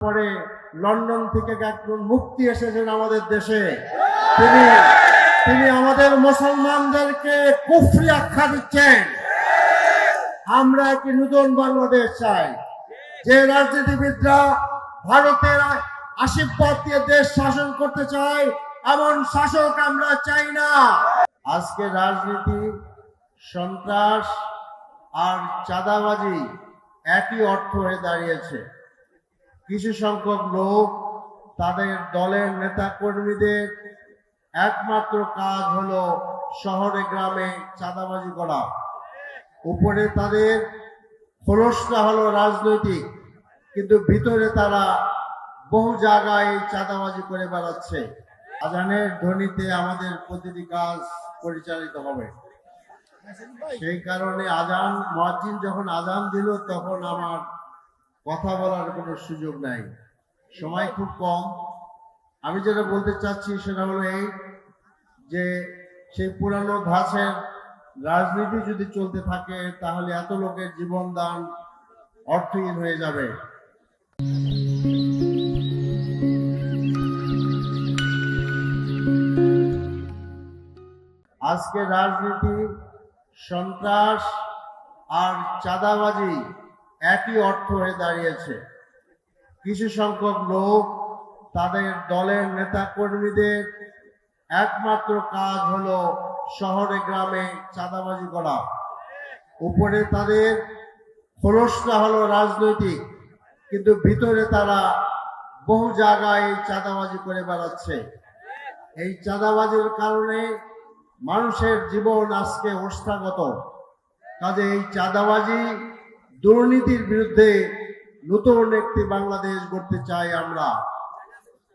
পরে লন্ডন থেকে একজন মুফতি এসেছেন আমাদের দেশে। তিনি তিনি আমাদের মুসলমানদেরকে কুফরি আখ্যা দিচ্ছেন। আমরা একটি নতুন বাংলাদেশ চাই, যে রাজনীতিবিদরা ভারতের আশীর্বাদ দিয়ে দেশ শাসন করতে চায়, এমন শাসক আমরা চাই না। আজকে রাজনীতি, সন্ত্রাস আর চাঁদাবাজি একই অর্থ হয়ে দাঁড়িয়েছে। কিছু সংখ্যক লোক তাদের দলের নেতা কর্মীদের একমাত্র কাজ হলো শহরে গ্রামে চাঁদাবাজি করা। উপরে তাদের খোলসটা হলো রাজনৈতিক, কিন্তু ভিতরে তারা বহু জায়গায় চাঁদাবাজি করে বেড়াচ্ছে। আজানের ধ্বনিতে আমাদের প্রতিটি কাজ পরিচালিত হবে। সেই কারণে আজান মুয়াজ্জিন যখন আজান দিল, তখন আমার কথা বলার কোনো সুযোগ নাই, সময় খুব কম। আমি যেটা বলতে চাচ্ছি সেটা হলো এই, যে সেই পুরানো ধাঁচের রাজনীতি যদি চলতে থাকে, তাহলে এত লোকের জীবন দান অর্থহীন হয়ে যাবে। আজকে রাজনীতি, সন্ত্রাস আর চাঁদাবাজি একই অর্থ হয়ে দাঁড়িয়েছে। কিছু সংখ্যক লোক তাদের দলের নেতা কর্মীদের একমাত্র কাজ হলো শহরে গ্রামে চাঁদাবাজি করা। উপরে তাদের খোলসটা হলো রাজনৈতিক, কিন্তু ভিতরে তারা বহু জায়গায় চাঁদাবাজি করে বেড়াচ্ছে। এই চাঁদাবাজির কারণে মানুষের জীবন আজকে ওষ্ঠাগত। কাজে এই চাঁদাবাজি, দুর্নীতির বিরুদ্ধে নতুন একটি বাংলাদেশ গড়তে চাই আমরা।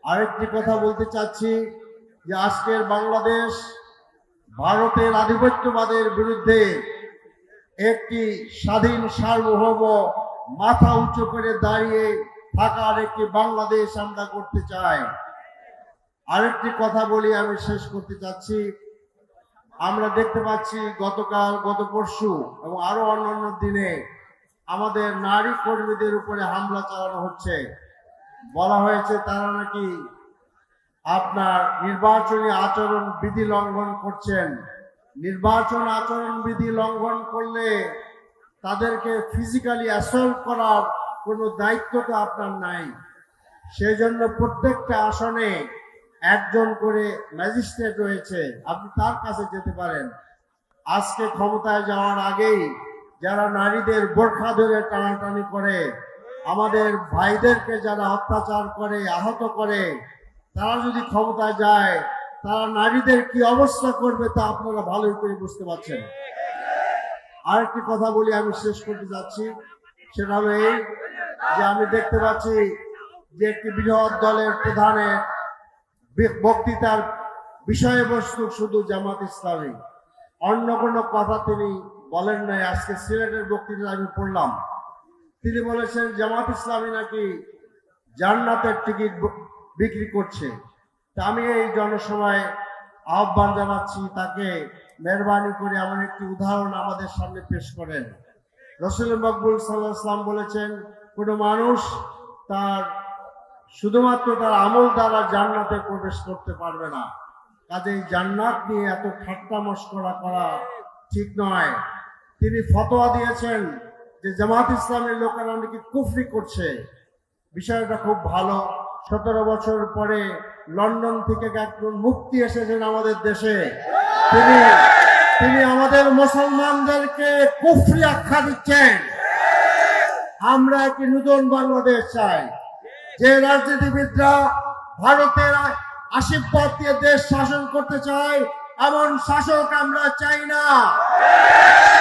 আরেকটি কথা বলতে চাচ্ছি, যে আজকের বাংলাদেশ ভারতের আধিপত্যবাদের বিরুদ্ধে একটি স্বাধীন সার্বভৌম মাথা উঁচু করে দাঁড়িয়ে থাকার একটি বাংলাদেশ আমরা করতে চাই। আরেকটি কথা বলি, আমি শেষ করতে চাচ্ছি। আমরা দেখতে পাচ্ছি গতকাল, গত পরশু এবং আরো অন্যান্য দিনে আমাদের নারী কর্মীদের উপরে হামলা চালানো হচ্ছে। বলা হয়েছে তারা নাকি আপনার নির্বাচনী আচরণ বিধি লঙ্ঘন করছেন। নির্বাচন আচরণ বিধি লঙ্ঘন করলে তাদেরকে ফিজিক্যালি অ্যাসল্ট করার কোনো দায়িত্ব তো আপনার নাই। সেই জন্য প্রত্যেকটা আসনে একজন করে ম্যাজিস্ট্রেট রয়েছে, আপনি তার কাছে যেতে পারেন। আজকে ক্ষমতায় যাওয়ার আগেই যারা নারীদের বোরখা ধরে টানাটানি করে, আমাদের ভাইদেরকে যারা অত্যাচার করে, আহত করে, তারা যদি ক্ষমতায় যায়, তারা নারীদের কি অবস্থা করবে তা আপনারা ভালোই করে বুঝতে পারছেন। আরেকটি কথা বলি, আমি শেষ করতে যাচ্ছি। সেটা হলো এই, যে আমি দেখতে পাচ্ছি যে একটি বৃহৎ দলের প্রধানের বক্তৃতার বিষয়বস্তু শুধু জামাত ইসলামী, অন্য কোনো কথা তিনি বলেন নাই। আজকে সিলেটের বক্তৃতা আমি পড়লাম, তিনি বলেছেন জামাত ইসলামী নাকি জান্নাতের টিকিট বিক্রি করছে। তা আমি এই জনসভায় আহ্বান জানাচ্ছি, তাকে মেহরবানি করে এমন একটি উদাহরণ আমাদের সামনে পেশ করেন। রাসূল মকবুল সাল্লাল্লাহু আলাইহি ওয়াসাল্লাম বলেছেন, কোনো মানুষ তার শুধুমাত্র তার আমল দ্বারা জান্নাতে প্রবেশ করতে পারবে না। কাজেই জান্নাত নিয়ে এত ঠাট্টা মশকরা করা ঠিক নয়। তিনি ফতোয়া দিয়েছেন যে জামাত ইসলামের লোকেরা নাকি কুফরি করছে। বিষয়টা খুব ভালো। 17 বছর পরে লন্ডন থেকে একজন মুফতি এসেছেন আমাদের দেশে। তিনি আমাদের মুসলমানদেরকে কুফরি আখ্যা দিচ্ছেন। আমরা একটি নতুন বাংলাদেশ চাই, যে রাজনীতিবিদরা ভারতের আশীর্বাদ দিয়ে দেশ শাসন করতে চায়, এমন শাসক আমরা চাই না।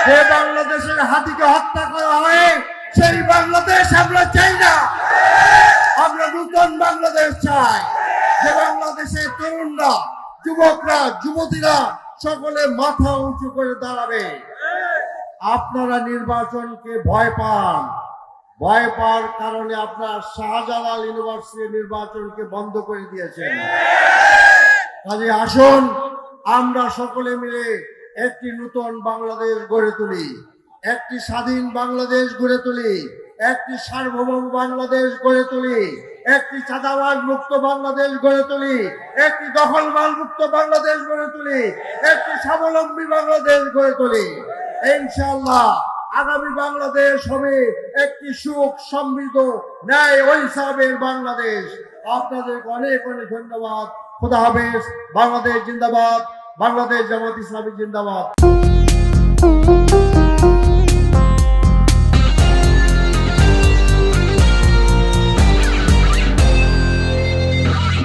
যে বাংলাদেশের হাতিকে হত্যা করা হয়, সেই বাংলাদেশ আমরা চাই না। আমরা নতুন বাংলাদেশ চাই, যে বাংলাদেশের তরুণরা, যুবকরা, যুবতীরা সকলে মাথা উঁচু করে দাঁড়াবে। আপনারা নির্বাচনকে ভয় পান, ভয় পাওয়ার কারণে আপনার শাহজালাল ইউনিভার্সিটি নির্বাচনকে বন্ধ করে দিয়েছেন। কাজে আসুন আমরা সকলে মিলে একটি নতুন বাংলাদেশ গড়ে তুলি, একটি স্বাধীন বাংলাদেশ গড়ে তুলি, একটি সার্বভৌম বাংলাদেশ গড়ে তুলি। একটি চাঁদাবাজ মুক্ত বাংলাদেশ গড়ে তুলি, একটি দখলবাজ মুক্ত বাংলাদেশ গড়ে তুলি, একটি স্বাবলম্বী বাংলাদেশ গড়ে তুলি। ইনশাআল্লাহ আগামী বাংলাদেশ হবে একটি সুখ সমৃদ্ধ ন্যায় ও ইনসাফের বাংলাদেশ। আপনাদের অনেক অনেক ধন্যবাদ। খোদা হাফেজ। বাংলাদেশ জিন্দাবাদ। বাংলাদেশ জামাত ইসলামী জিন্দাবাদ।